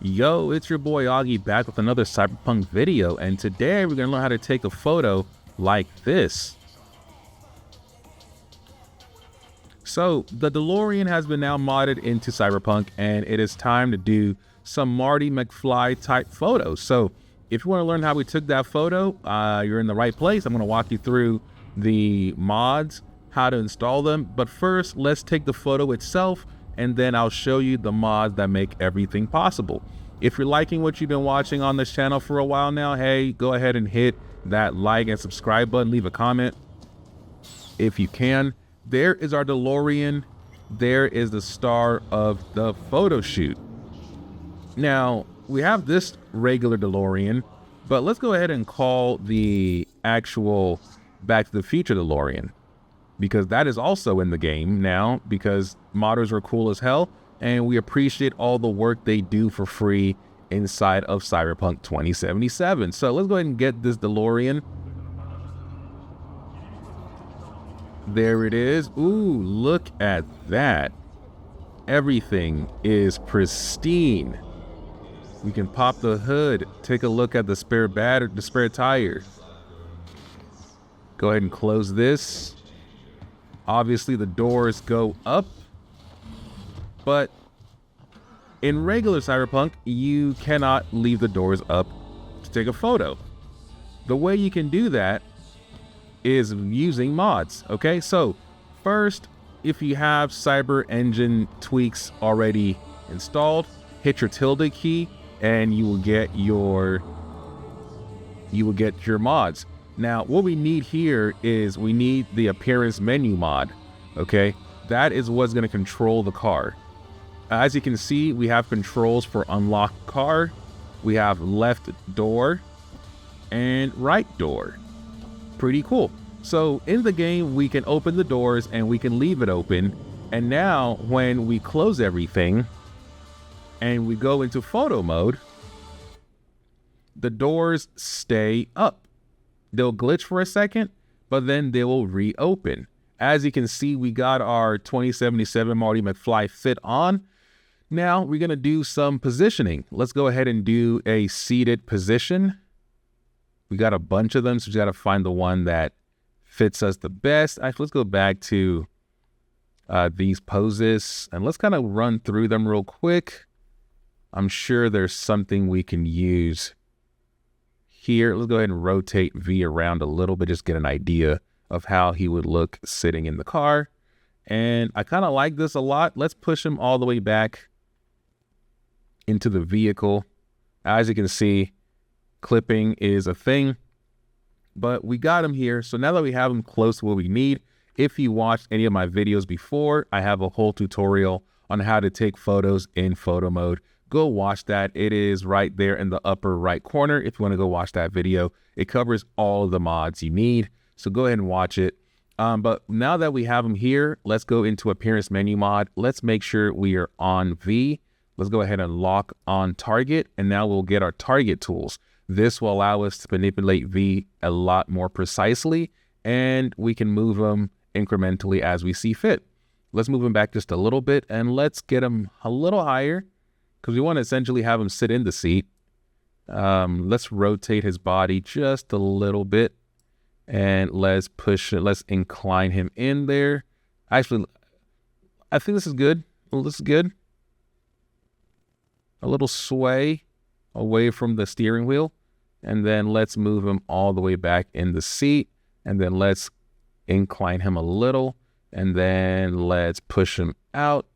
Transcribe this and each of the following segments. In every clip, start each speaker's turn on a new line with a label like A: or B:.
A: Yo, it's your boy Augie back with another Cyberpunk video, and today we're gonna learn how to take a photo like this. So the DeLorean has been now modded into Cyberpunk, and it is time to do some Marty McFly type photos. So if you want to learn how we took that photo, you're in the right place. I'm gonna walk you through the mods, how to install them. But first, let's take the photo itself, and then I'll show you the mods that make everything possible. If you're liking what you've been watching on this channel for a while now, hey, go ahead and hit that like and subscribe button, leave a comment if you can. There is our DeLorean. There is the star of the photo shoot. Now, we have this regular DeLorean, but let's go ahead and call the actual Back to the Future DeLorean, because that is also in the game now, because modders are cool as hell, and we appreciate all the work they do for free inside of Cyberpunk 2077. So let's go ahead and get this DeLorean. There it is. Ooh, look at that. Everything is pristine. We can pop the hood, take a look at the spare tire. Go ahead and close this. Obviously the doors go up, but in regular Cyberpunk, you cannot leave the doors up to take a photo. The way you can do that is using mods, okay? So first, if you have Cyber Engine tweaks already installed, hit your tilde key and you will get your mods. Now, what we need here is we need the appearance menu mod, okay? That is what's going to control the car. As you can see, we have controls for unlock car, we have left door and right door. Pretty cool. So in the game, we can open the doors and we can leave it open. And now when we close everything and we go into photo mode, the doors stay up. They'll glitch for a second, but then they will reopen. As you can see, we got our 2077 Marty McFly fit on. Now we're gonna do some positioning. Let's go ahead and do a seated position. We got a bunch of them, so we gotta find the one that fits us the best. Actually, let's go back to these poses and let's kind of run through them real quick. I'm sure there's something we can use here. Let's go ahead and rotate V around a little bit, just get an idea of how he would look sitting in the car. And I kind of like this a lot. Let's push him all the way back into the vehicle. As you can see, clipping is a thing, but we got him here. So now that we have him close to what we need, if you watched any of my videos before, I have a whole tutorial on how to take photos in photo mode. Go watch that. It is right there in the upper right corner. If you want to go watch that video, it covers all of the mods you need. So go ahead and watch it. But now that we have them here, let's go into appearance menu mod. Let's make sure we are on V. Let's go ahead and lock on target. And now we'll get our target tools. This will allow us to manipulate V a lot more precisely, and we can move them incrementally as we see fit. Let's move him back just a little bit, and let's get him a little higher because we want to essentially have him sit in the seat. Let's rotate his body just a little bit, and let's push it. Let's incline him in there. Actually, I think this is good. This is good. A little sway away from the steering wheel. And then let's move him all the way back in the seat. And then let's incline him a little. And then let's push him out.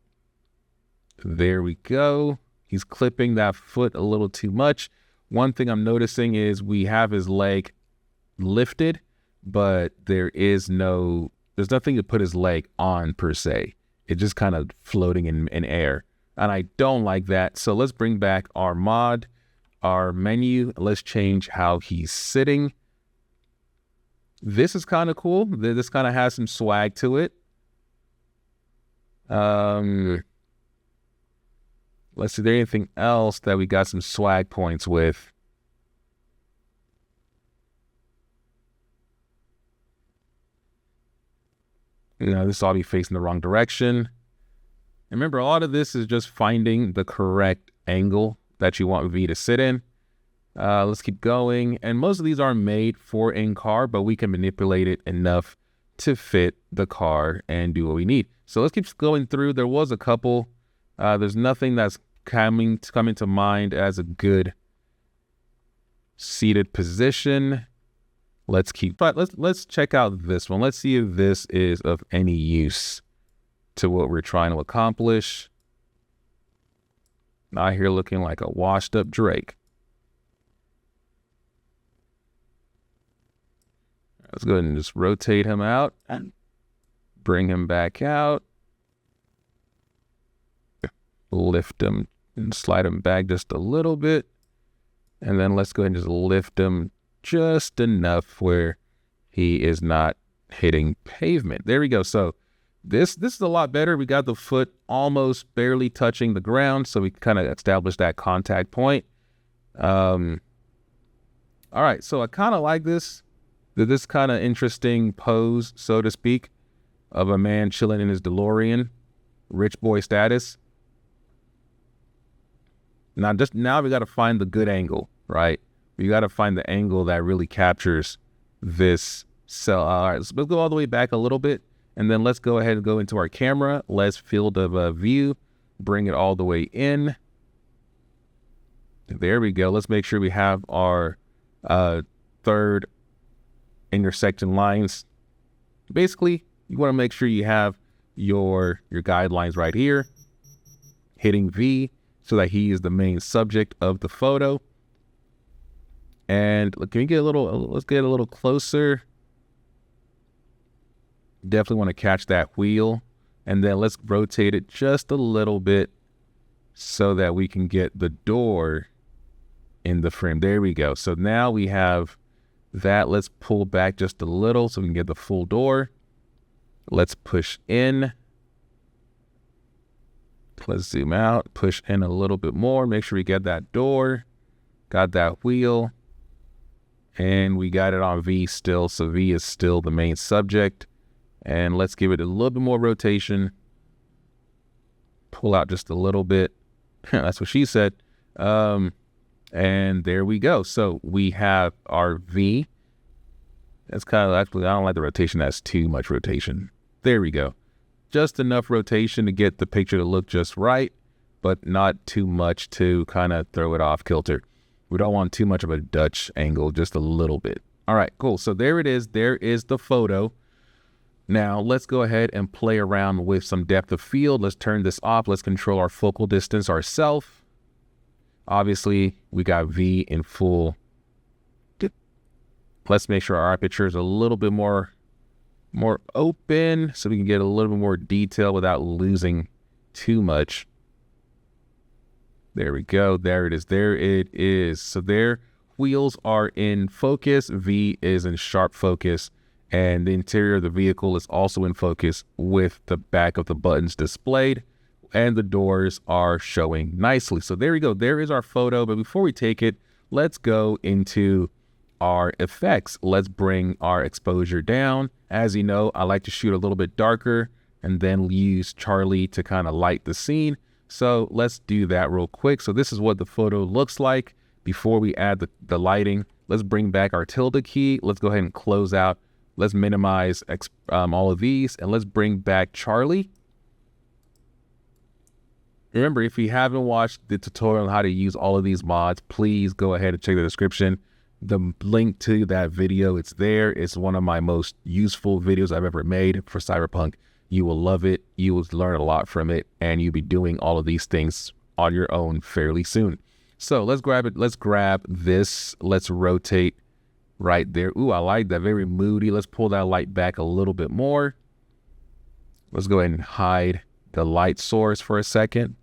A: There we go. He's clipping that foot a little too much. One thing I'm noticing is we have his leg lifted, but there's nothing to put his leg on per se. It's just kind of floating in air. And I don't like that. So let's bring back our mod. Our menu, let's change how he's sitting. This is kind of cool. This kind of has some swag to it. Let's see, there anything else that we got some swag points with? You know, this will all be facing the wrong direction. And remember, a lot of this is just finding the correct angle that you want V to sit in. Let's keep going. And most of these are made for in-car, but we can manipulate it enough to fit the car and do what we need. So let's keep going through. There was a couple. There's nothing that's coming to mind as a good seated position. Let's check out this one. Let's see if this is of any use to what we're trying to accomplish. Out here looking like a washed up Drake. Let's go ahead and just rotate him out and bring him back out. Lift him and slide him back just a little bit. And then let's go ahead and just lift him just enough where he is not hitting pavement. There we go. So this is a lot better. We got the foot almost barely touching the ground, so we kind of established that contact point. All right, so I kind of like this kind of interesting pose, so to speak, of a man chilling in his DeLorean, rich boy status. Now we got to find the good angle, right? We got to find the angle that really captures this cell. All right, let's go all the way back a little bit, and then let's go ahead and go into our camera. Let's field of view, bring it all the way in. There we go. Let's make sure we have our third intersection lines. Basically, you want to make sure you have your guidelines right here, hitting V so that he is the main subject of the photo. And can we get let's get a little closer. Definitely want to catch that wheel, and then let's rotate it just a little bit so that we can get the door in the frame. There we go. So now we have that. Let's pull back just a little so we can get the full door. Let's push in. Let's zoom out, push in a little bit more, make sure we get that door, got that wheel, and we got it on V still, so V is still the main subject. And let's give it a little bit more rotation. Pull out just a little bit. That's what she said. And there we go. So we have our V. That's kind of, actually, I don't like the rotation. That's too much rotation. There we go. Just enough rotation to get the picture to look just right, but not too much to kind of throw it off kilter. We don't want too much of a Dutch angle, just a little bit. All right, cool. So there it is. There is the photo. Now let's go ahead and play around with some depth of field. Let's turn this off. Let's control our focal distance ourselves. Obviously, we got V in full. Let's make sure our aperture is a little bit more open so we can get a little bit more detail without losing too much. There we go. There it is. There it is. So there, wheels are in focus. V is in sharp focus. And the interior of the vehicle is also in focus with the back of the buttons displayed. And the doors are showing nicely. So there we go. There is our photo. But before we take it, let's go into our effects. Let's bring our exposure down. As you know, I like to shoot a little bit darker and then use Charlie to kind of light the scene. So let's do that real quick. So this is what the photo looks like before we add the lighting. Let's bring back our tilde key. Let's go ahead and close out. Let's minimize all of these, and let's bring back Charlie. Remember, if you haven't watched the tutorial on how to use all of these mods, please go ahead and check the description. The link to that video, it's there. It's one of my most useful videos I've ever made for Cyberpunk. You will love it. You will learn a lot from it, and you'll be doing all of these things on your own fairly soon. So let's grab it. Let's grab this. Let's rotate right there. Ooh, I like that. Very moody. Let's pull that light back a little bit more. Let's go ahead and hide the light source for a second.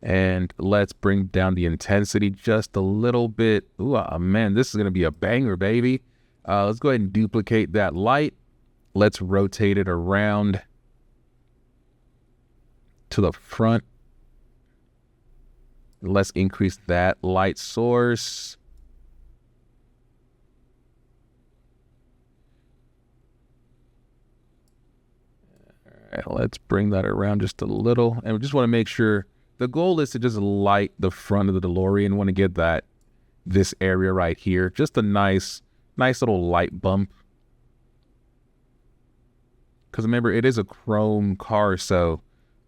A: And let's bring down the intensity just a little bit. Ooh, man, this is going to be a banger, baby. Let's go ahead and duplicate that light. Let's rotate it around to the front. Let's increase that light source. All right, let's bring that around just a little. And we just want to make sure The goal is to just light the front of the DeLorean. Want to get this area right here. Just a nice little light bump. Because remember, it is a chrome car, so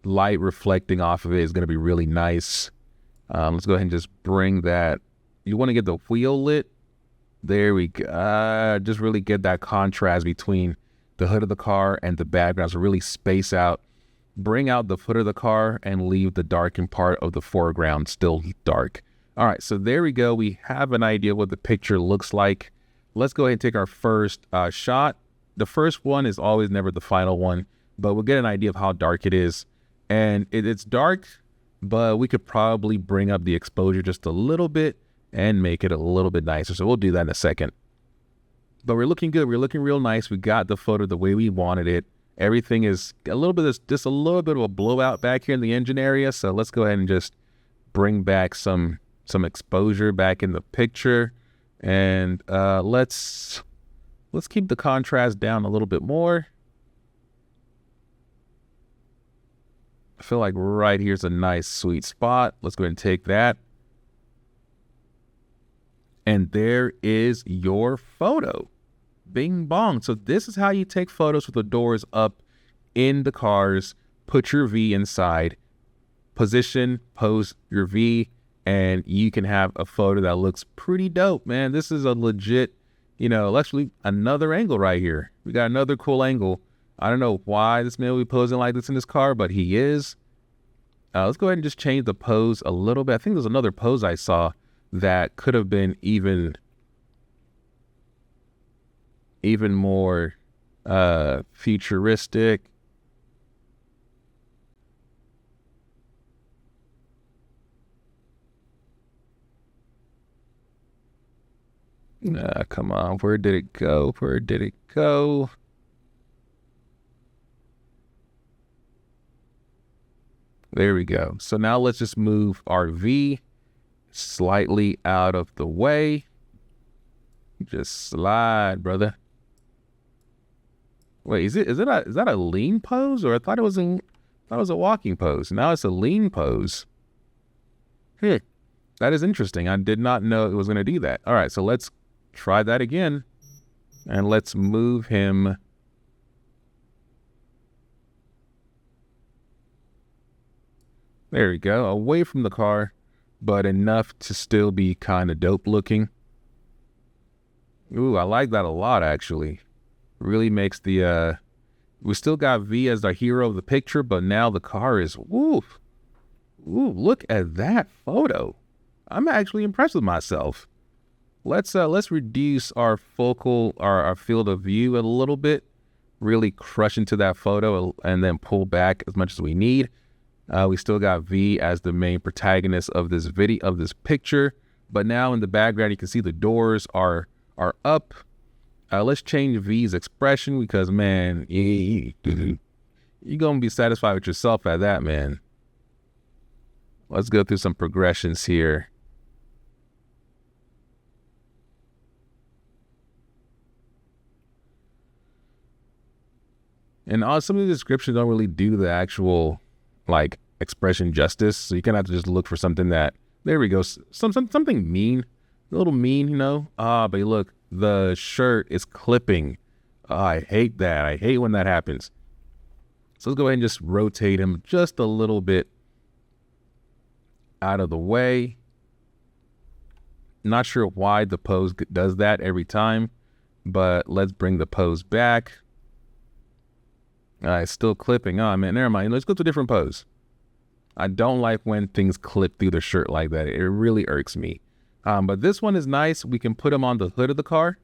A: light reflecting off of it is going to be really nice. Let's go ahead and just bring that. You want to get the wheel lit. There we go. Just really get that contrast between the hood of the car and the background. So really space out. Bring out the foot of the car and leave the darkened part of the foreground still dark. All right, so there we go. We have an idea what the picture looks like. Let's go ahead and take our first shot. The first one is always never the final one, but we'll get an idea of how dark it is. And it's dark, but we could probably bring up the exposure just a little bit and make it a little bit nicer. So we'll do that in a second. But we're looking good. We're looking real nice. We got the photo the way we wanted it. Everything is just a little bit of a blowout back here in the engine area. So let's go ahead and just bring back some exposure back in the picture. And let's keep the contrast down a little bit more. I feel like right here's a nice sweet spot. Let's go ahead and take that. And there is your photo. Bing bong. So this is how you take photos with the doors up in the cars. Put your V inside. Position, pose your V, and you can have a photo that looks pretty dope, man. This is a legit, actually another angle right here. We got another cool angle. I don't know why this man will be posing like this in his car, but he is. Let's go ahead and just change the pose a little bit. I think there's another pose I saw that could have been even more futuristic. Come on, where did it go? Where did it go? There we go. So now let's just move our V slightly out of the way. Just slide, brother. Wait, is that a lean pose? Or I thought it was a walking pose. Now it's a lean pose. That is interesting. I did not know it was going to do that. All right, so let's try that again. And let's move him. There we go. Away from the car, but enough to still be kind of dope looking. Ooh, I like that a lot, actually. Really makes the, we still got V as the hero of the picture, but now the car is, ooh, look at that photo. I'm actually impressed with myself. Let's reduce our our field of view a little bit, really crush into that photo and then pull back as much as we need. We still got V as the main protagonist of this picture, but now in the background you can see the doors are up. Let's change V's expression because, man, you're gonna be satisfied with yourself at that, man. Let's go through some progressions here. And some of the descriptions don't really do the actual expression justice, so you kind of have to just look for something that, there we go, something mean, a little mean, but look, the shirt is clipping. I hate that. I hate when that happens. So let's go ahead and just rotate him just a little bit out of the way. Not sure why the pose does that every time, but let's bring the pose back. It's still clipping. Oh, man, never mind. Let's go to a different pose. I don't like when things clip through the shirt like that. It really irks me. But this one is nice. We can put him on the hood of the car.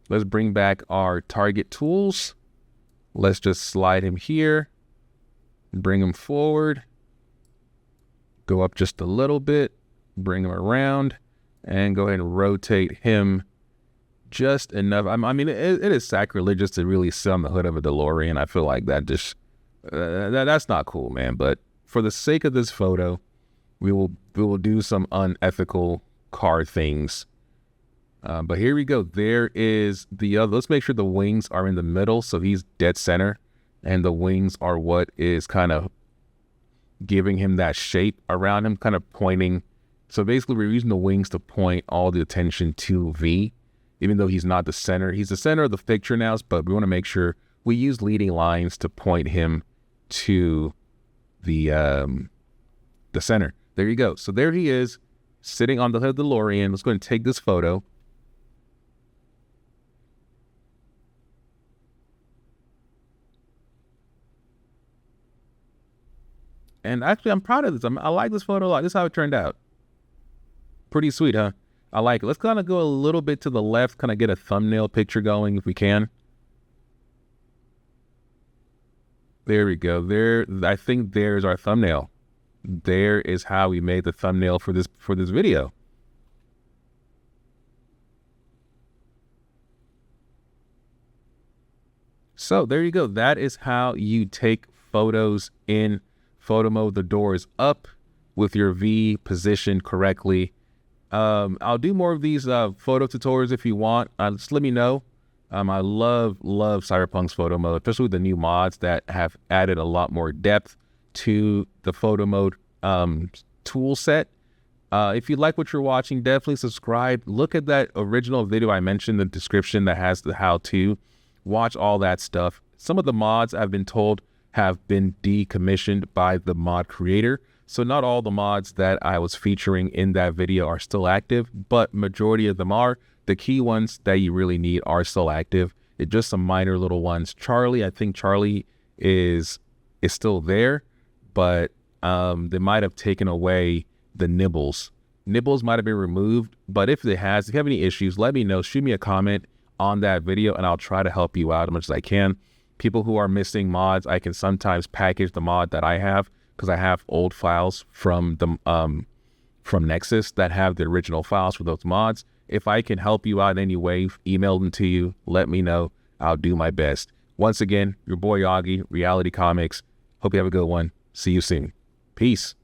A: Let's bring back our target tools. Let's just slide him here. Bring him forward. Go up just a little bit. Bring him around. And go ahead and rotate him just enough. I mean, it is sacrilegious to really sit on the hood of a DeLorean. I feel like that just, that's not cool, man. But for the sake of this photo, we will do some unethical car things. But here we go. There is the other. Let's make sure the wings are in the middle, so he's dead center, and the wings are what is kind of giving him that shape around him, kind of pointing. So basically we're using the wings to point all the attention to V, even though he's not the center. He's the center of the picture now, but we want to make sure we use leading lines to point him to the center. There you go. So there he is, sitting on the hood of the DeLorean. Let's go ahead and take this photo. And actually, I'm proud of this. I like this photo a lot. This is how it turned out. Pretty sweet, huh? I like it. Let's kind of go a little bit to the left, kind of get a thumbnail picture going if we can. There we go. There, I think there's our thumbnail. There is how we made the thumbnail for this video. So there you go. That is how you take photos in photo mode. The door is up with your V positioned correctly. I'll do more of these photo tutorials if you want. Just let me know. I love Cyberpunk's photo mode, especially with the new mods that have added a lot more depth to the photo mode tool set. If you like what you're watching, definitely subscribe. Look at that original video I mentioned in the description that has the how-to. Watch all that stuff. Some of the mods I've been told have been decommissioned by the mod creator. So not all the mods that I was featuring in that video are still active, but majority of them are. The key ones that you really need are still active. It's just some minor little ones. Charlie, I think Charlie is still there, but they might have taken away the nibbles. Nibbles might have been removed, but if you have any issues, let me know. Shoot me a comment on that video and I'll try to help you out as much as I can. People who are missing mods, I can sometimes package the mod that I have because I have old files from the from Nexus that have the original files for those mods. If I can help you out in any way, email them to you, let me know. I'll do my best. Once again, your boy Augie, Reality Comics. Hope you have a good one. See you soon. Peace.